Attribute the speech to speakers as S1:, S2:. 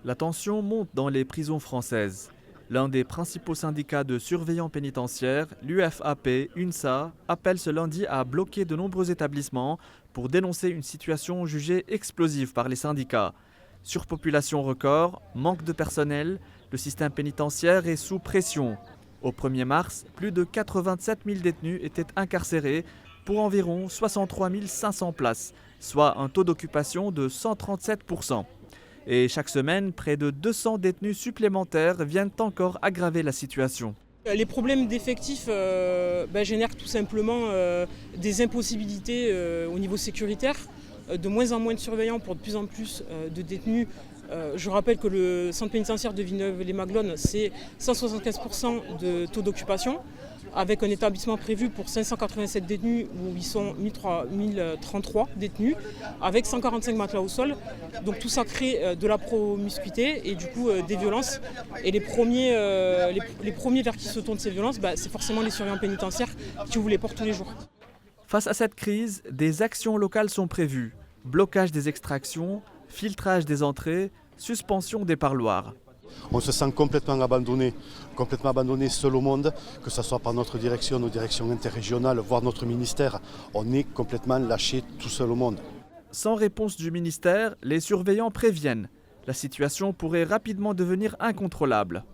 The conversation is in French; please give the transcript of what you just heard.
S1: La tension monte dans les prisons françaises. L'un des principaux syndicats de surveillants pénitentiaires, l'UFAP-UNSA, appelle ce lundi à bloquer de nombreux établissements pour dénoncer une situation jugée explosive par les syndicats. Surpopulation record, manque de personnel, le système pénitentiaire est sous pression. Au 1er mars, plus de 87 000 détenus étaient incarcérés pour environ 63 500 places, soit un taux d'occupation de 137%. Et chaque semaine, près de 200 détenus supplémentaires viennent encore aggraver la situation.
S2: Les problèmes d'effectifs génèrent tout simplement des impossibilités au niveau sécuritaire, de moins en moins de surveillants pour de plus en plus de détenus. Je rappelle que le centre pénitentiaire de Villeneuve-les-Maglones, c'est 175% de taux d'occupation, avec un établissement prévu pour 587 détenus où ils sont 1033 détenus, avec 145 matelas au sol. Donc tout ça crée de la promiscuité et du coup des violences. Et les premiers vers qui se tournent ces violences, c'est forcément les surveillants pénitentiaires qui ouvrent les portes tous les jours.
S1: Face à cette crise, des actions locales sont prévues. Blocage des extractions, filtrage des entrées, suspension des parloirs.
S3: On se sent complètement abandonné seul au monde, que ce soit par notre direction, nos directions interrégionales, voire notre ministère. On est complètement lâché tout seul au monde.
S1: Sans réponse du ministère, les surveillants préviennent. La situation pourrait rapidement devenir incontrôlable.